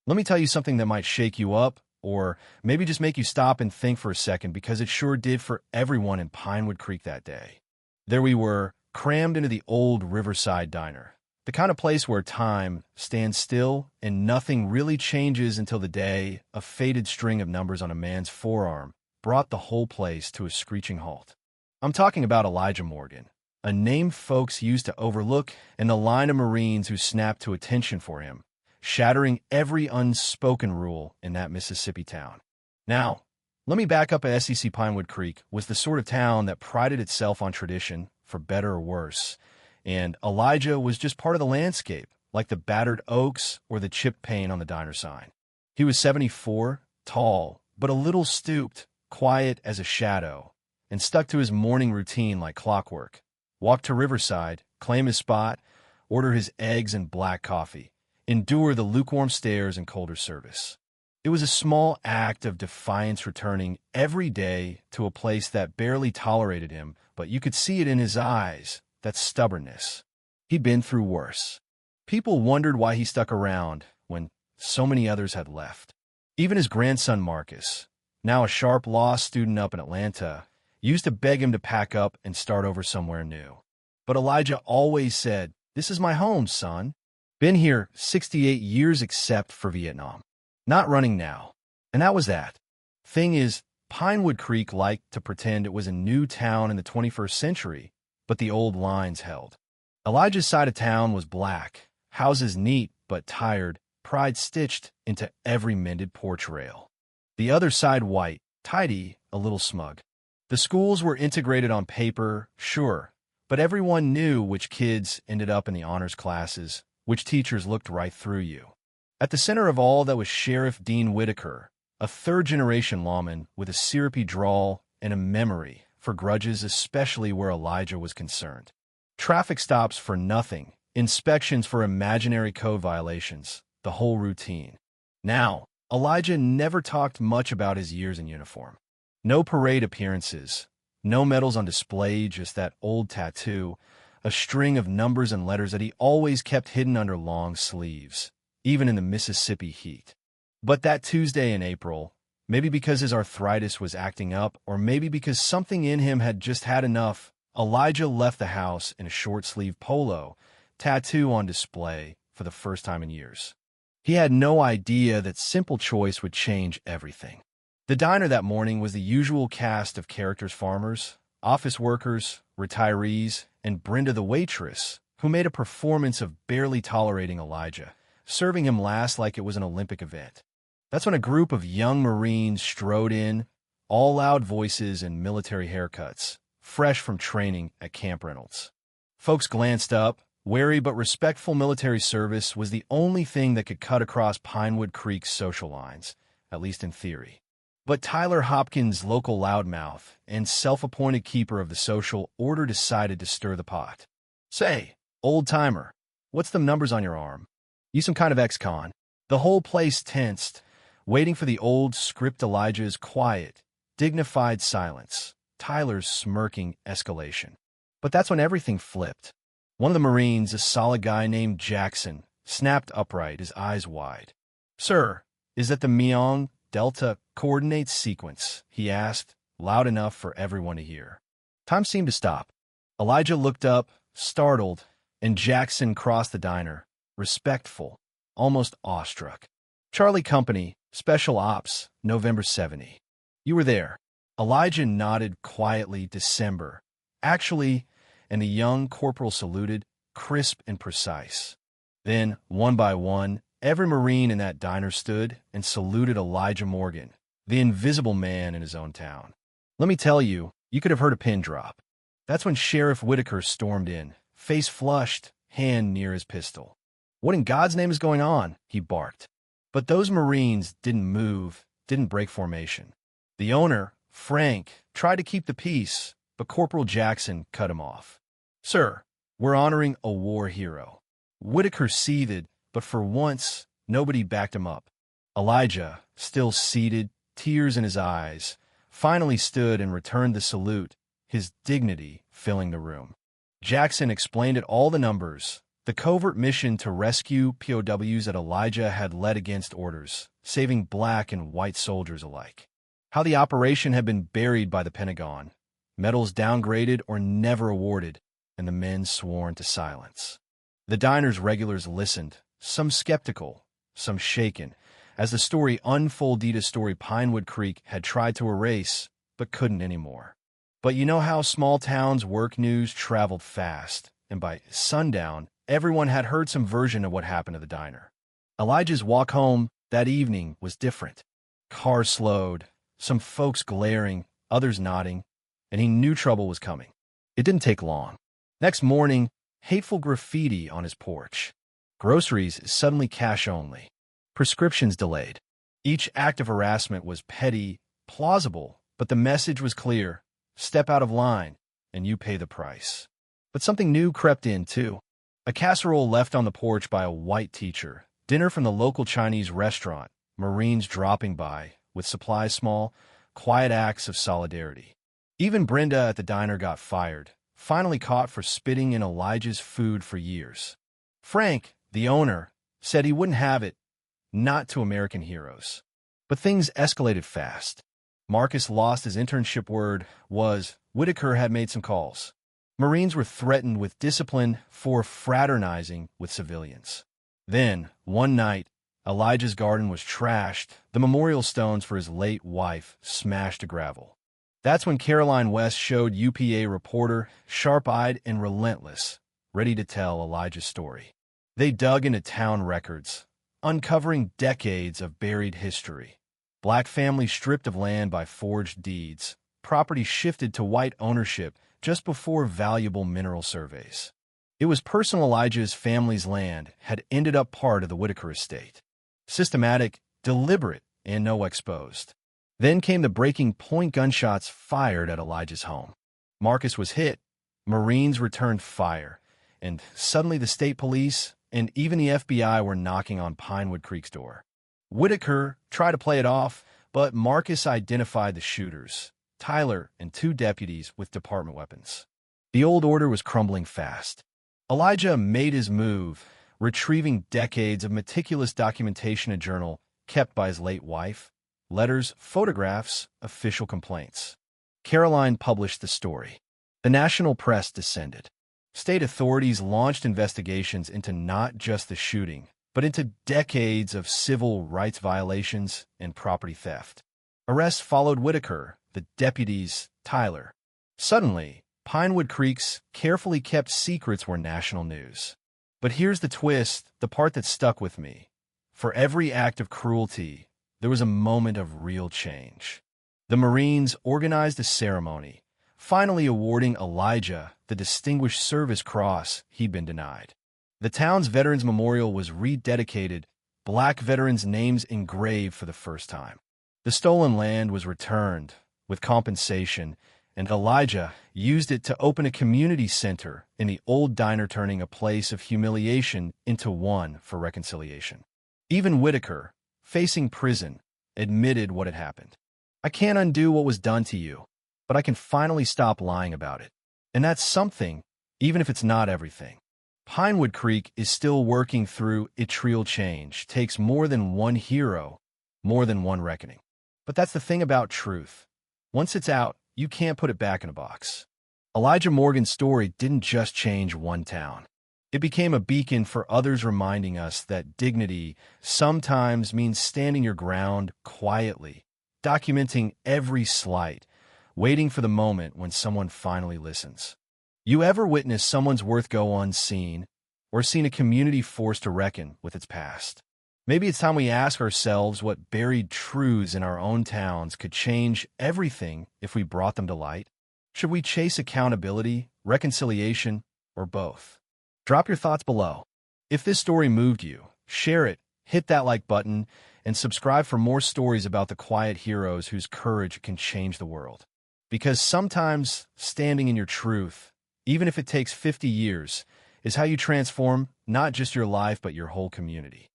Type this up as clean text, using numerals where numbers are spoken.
Let me tell you something that might shake you up, or maybe just make you stop and think for a second, because it sure did for everyone in Pinewood Creek that day. There we were, crammed into the old Riverside Diner, the kind of place where time stands still and nothing really changes until the day a faded string of numbers on a man's forearm brought the whole place to a screeching halt. I'm talking about Elijah Morgan, a name folks used to overlook, and the line of Marines who snapped to attention for him, shattering every unspoken rule in that Mississippi town. Now, let me back up. SEC Pinewood Creek was the sort of town that prided itself on tradition, for better or worse, and Elijah was just part of the landscape, like the battered oaks or the chipped paint on the diner sign. He was 74, tall, but a little stooped, quiet as a shadow, and stuck to his morning routine like clockwork. Walk to Riverside, claim his spot, order his eggs and black coffee, endure the lukewarm stares and colder service. It was a small act of defiance, returning every day to a place that barely tolerated him, but you could see it in his eyes, that stubbornness. He'd been through worse. People wondered why he stuck around when so many others had left. Even his grandson Marcus, now a sharp law student up in Atlanta, used to beg him to pack up and start over somewhere new. But Elijah always said, "This is my home, son. Been here 68 years except for Vietnam. Not running now." And that was that. Thing is, Pinewood Creek liked to pretend it was a new town in the 21st century, but the old lines held. Elijah's side of town was black, houses neat but tired, pride stitched into every mended porch rail. The other side white, tidy, a little smug. The schools were integrated on paper, sure, but everyone knew which kids ended up in the honors classes, which teachers looked right through you. At the center of all that was Sheriff Dean Whitaker, a third-generation lawman with a syrupy drawl and a memory for grudges, especially where Elijah was concerned. Traffic stops for nothing, inspections for imaginary code violations, the whole routine. Now, Elijah never talked much about his years in uniform. No parade appearances, no medals on display, just that old tattoo, a string of numbers and letters that he always kept hidden under long sleeves, even in the Mississippi heat. But that Tuesday in April, maybe because his arthritis was acting up, or maybe because something in him had just had enough, Elijah left the house in a short-sleeved polo, tattoo on display for the first time in years. He had no idea that simple choice would change everything. The diner that morning was the usual cast of characters: farmers, office workers, retirees, and Brenda the waitress, who made a performance of barely tolerating Elijah, serving him last like it was an Olympic event. That's when a group of young Marines strode in, all loud voices and military haircuts, fresh from training at Camp Reynolds. Folks glanced up. Wary but respectful military service was the only thing that could cut across Pinewood Creek's social lines, at least in theory. But Tyler Hopkins, local loudmouth and self-appointed keeper of the social order, decided to stir the pot. "Say, old-timer, what's them numbers on your arm? You some kind of ex-con?" The whole place tensed, waiting for the old script. Elijah's quiet, dignified silence, Tyler's smirking escalation. But that's when everything flipped. One of the Marines, a solid guy named Jackson, snapped upright, his eyes wide. "Sir, is that the Myeong Delta coordinate sequence?" he asked, loud enough for everyone to hear. Time seemed to stop. Elijah looked up, startled, and Jackson crossed the diner, respectful, almost awestruck. "Charlie Company, Special Ops, November 70. You were there." Elijah nodded quietly. "December. Actually," and the young corporal saluted, crisp and precise. Then, one by one, every Marine in that diner stood and saluted Elijah Morgan, the invisible man in his own town. Let me tell you, you could have heard a pin drop. That's when Sheriff Whitaker stormed in, face flushed, hand near his pistol. "What in God's name is going on?" he barked. But those Marines didn't move, didn't break formation. The owner, Frank, tried to keep the peace, but Corporal Jackson cut him off. "Sir, we're honoring a war hero." Whitaker seethed, but for once, nobody backed him up. Elijah, still seated, tears in his eyes, finally stood and returned the salute, his dignity filling the room. Jackson explained it all: the numbers, The covert mission to rescue POWs that Elijah had led against orders, saving black and white soldiers alike. How the operation had been buried by the Pentagon, medals downgraded or never awarded, and the men sworn to silence. The diner's regulars listened, some skeptical, some shaken, as the story unfolded, a story Pinewood Creek had tried to erase, but couldn't anymore. But you know how small towns work, news traveled fast, and by sundown, everyone had heard some version of what happened to the diner. Elijah's walk home that evening was different. Cars slowed, some folks glaring, others nodding, and he knew trouble was coming. It didn't take long. Next morning, hateful graffiti on his porch. Groceries suddenly cash only. Prescriptions delayed. Each act of harassment was petty, plausible, but the message was clear. Step out of line, and you pay the price. But something new crept in, too. A casserole left on the porch by a white teacher, dinner from the local Chinese restaurant, Marines dropping by, with supplies small, quiet acts of solidarity. Even Brenda at the diner got fired, finally caught for spitting in Elijah's food for years. Frank, the owner, said he wouldn't have it, not to American heroes. But things escalated fast. Marcus lost his internship. Word was Whitaker had made some calls. Marines were threatened with discipline for fraternizing with civilians. Then, one night, Elijah's garden was trashed, the memorial stones for his late wife smashed to gravel. That's when Caroline West showed UPA reporter, sharp-eyed and relentless, ready to tell Elijah's story. They dug into town records, uncovering decades of buried history. Black families stripped of land by forged deeds, property shifted to white ownership just before valuable mineral surveys. It was personal. Elijah's family's land had ended up part of the Whitaker estate. Systematic, deliberate, and no exposed. Then came the breaking point: gunshots fired at Elijah's home. Marcus was hit, Marines returned fire, and suddenly the state police and even the FBI were knocking on Pinewood Creek's door. Whitaker tried to play it off, but Marcus identified the shooters, Tyler and 2 deputies with department weapons. The old order was crumbling fast. Elijah made his move, retrieving decades of meticulous documentation, a journal kept by his late wife, letters, photographs, official complaints. Caroline published the story. The national press descended. State authorities launched investigations into not just the shooting, but into decades of civil rights violations and property theft. Arrests followed Whitaker, the deputies, Tyler. Suddenly, Pinewood Creek's carefully kept secrets were national news. But here's the twist, the part that stuck with me. For every act of cruelty, there was a moment of real change. The Marines organized a ceremony, finally awarding Elijah the Distinguished Service Cross he'd been denied. The town's Veterans Memorial was rededicated, black veterans' names engraved for the first time. The stolen land was returned, with compensation, and Elijah used it to open a community center in the old diner, turning a place of humiliation into one for reconciliation. Even Whitaker, facing prison, admitted what had happened. I can't undo what was done to you, but I can finally stop lying about it. And that's something, even if it's not everything. Pinewood Creek is still working through its real change. Takes more than one hero, more than one reckoning. But that's the thing about truth. Once it's out, you can't put it back in a box. Elijah Morgan's story didn't just change one town. It became a beacon for others, reminding us that dignity sometimes means standing your ground quietly, documenting every slight, waiting for the moment when someone finally listens. You ever witnessed someone's worth go unseen, or seen a community forced to reckon with its past? Maybe it's time we ask ourselves what buried truths in our own towns could change everything if we brought them to light. Should we chase accountability, reconciliation, or both? Drop your thoughts below. If this story moved you, share it, hit that like button, and subscribe for more stories about the quiet heroes whose courage can change the world. Because sometimes standing in your truth, even if it takes 50 years, is how you transform not just your life but your whole community.